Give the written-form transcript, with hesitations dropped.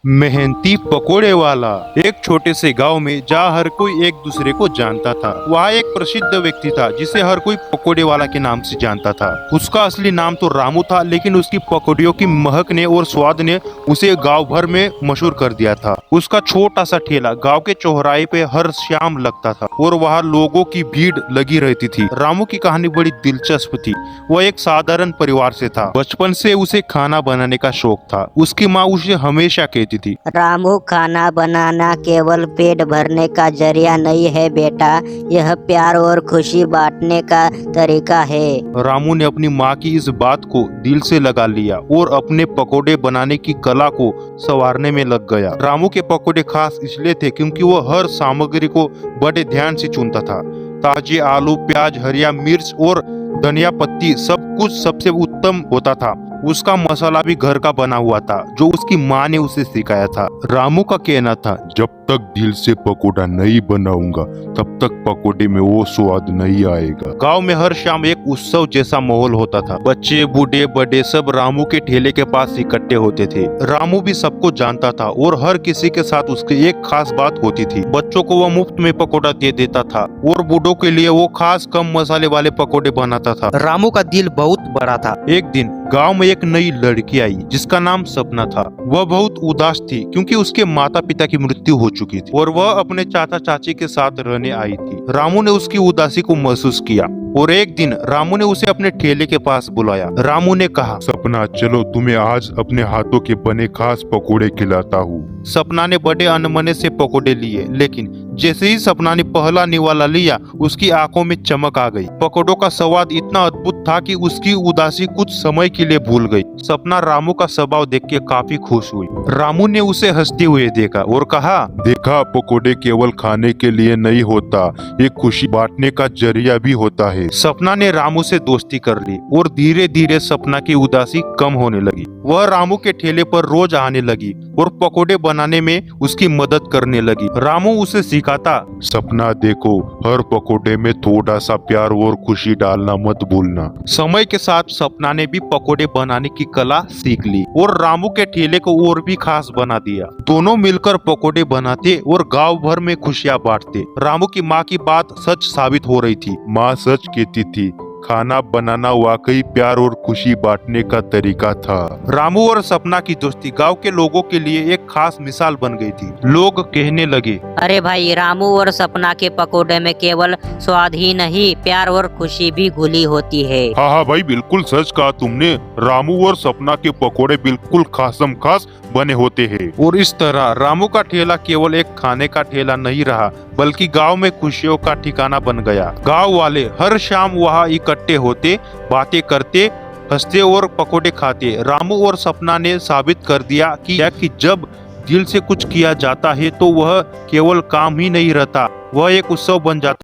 मेहनती पकोड़े वाला। एक छोटे से गांव में जहाँ हर कोई एक दूसरे को जानता था, वहाँ एक प्रसिद्ध व्यक्ति था जिसे हर कोई पकोड़े वाला के नाम से जानता था। उसका असली नाम तो रामू था, लेकिन उसकी पकौड़ियों की महक ने और स्वाद ने उसे गांव भर में मशहूर कर दिया था। उसका छोटा सा ठेला गांव के चौराहे पे हर शाम लगता था और वहाँ लोगों की भीड़ लगी रहती थी। रामू की कहानी बड़ी दिलचस्प थी। वह एक साधारण परिवार से था। बचपन से उसे खाना बनाने का शौक था। उसकी माँ उसे हमेशा कहती थी, रामू, खाना बनाना केवल पेट भरने का जरिया नहीं है बेटा, यह प्यार और खुशी बांटने का तरीका है। रामू ने अपनी माँ की इस बात को दिल से लगा लिया और अपने पकोड़े बनाने की कला को संवारने में लग गया। रामू के पकोड़े खास इसलिए थे क्योंकि वह हर सामग्री को बड़े ध्यान से चुनता था। ताजे आलू, प्याज, हरिया मिर्च और धनिया पत्ती सब कुछ सबसे उत्तम होता था। उसका मसाला भी घर का बना हुआ था, जो उसकी माँ ने उसे सिखाया था। रामू का कहना था, जब तक दिल से पकोड़ा नहीं बनाऊंगा तब तक पकोड़े में वो स्वाद नहीं आएगा। गांव में हर शाम एक उत्सव जैसा माहौल होता था। बच्चे, बूढ़े, बड़े सब रामू के ठेले के पास इकट्ठे होते थे। रामू भी सबको जानता था और हर किसी के साथ उसकी एक खास बात होती थी। बच्चों को वो मुफ्त में पकोड़ा दे देता था और बूढ़ों के लिए वो खास कम मसाले वाले पकोड़े बनाता था। रामू का दिल बहुत बड़ा था। एक दिन गांव में एक नई लड़की आई जिसका नाम सपना था। वह बहुत उदास थी क्योंकि उसके माता पिता की मृत्यु हो चुकी थी और वह अपने चाचा चाची के साथ रहने आई थी। रामू ने उसकी उदासी को महसूस किया और एक दिन रामू ने उसे अपने ठेले के पास बुलाया। रामू ने कहा, सपना, चलो तुम्हें आज अपने हाथों के बने खास पकोड़े खिलाता हूँ। सपना ने बड़े अनमने से पकोड़े लिए, लेकिन जैसे ही सपना ने पहला निवाला लिया, उसकी आंखों में चमक आ गई। पकोड़ों का स्वाद इतना अद्भुत था कि उसकी उदासी कुछ समय के लिए भूल गई। सपना रामू का स्वभाव देख के काफी खुश हुई। रामू ने उसे हंसते हुए देखा और कहा, देखा, पकोड़े केवल खाने के लिए नहीं होता, ये खुशी बांटने का जरिया भी होता है। सपना ने रामू से दोस्ती कर ली और धीरे धीरे सपना की उदासी कम होने लगी। वह रामू के ठेले पर रोज आने लगी और पकोड़े बनाने में उसकी मदद करने लगी। रामू उसे सिखाता, सपना देखो, हर पकोड़े में थोड़ा सा प्यार और खुशी डालना मत भूलना। समय के साथ सपना ने भी पकोड़े बनाने की कला सीख ली और रामू के ठेले को और भी खास बना दिया। दोनों मिलकर पकोड़े बनाते और गांव भर में खुशियां बांटते। रामू की माँ की बात सच साबित हो रही थी। माँ सच कहती थी, खाना बनाना वाकई प्यार और खुशी बांटने का तरीका था। रामू और सपना की दोस्ती गांव के लोगों के लिए एक खास मिसाल बन गई थी। लोग कहने लगे, अरे भाई, रामू और सपना के पकोड़े में केवल स्वाद ही नहीं, प्यार और खुशी भी घुली होती है। हाँ हाँ भाई, बिल्कुल सच कहा तुमने। रामू और सपना के पकोड़े बिल्कुल खासम खास बने होते हैं। और इस तरह रामू का ठेला केवल एक खाने का ठेला नहीं रहा, बल्कि गांव में खुशियों का ठिकाना बन गया। गांव वाले हर शाम वहां इकट्ठे होते, बातें करते, हंसते और पकोड़े खाते। रामू और सपना ने साबित कर दिया कि जब दिल से कुछ किया जाता है तो वह केवल काम ही नहीं रहता, वह एक उत्सव बन जाता।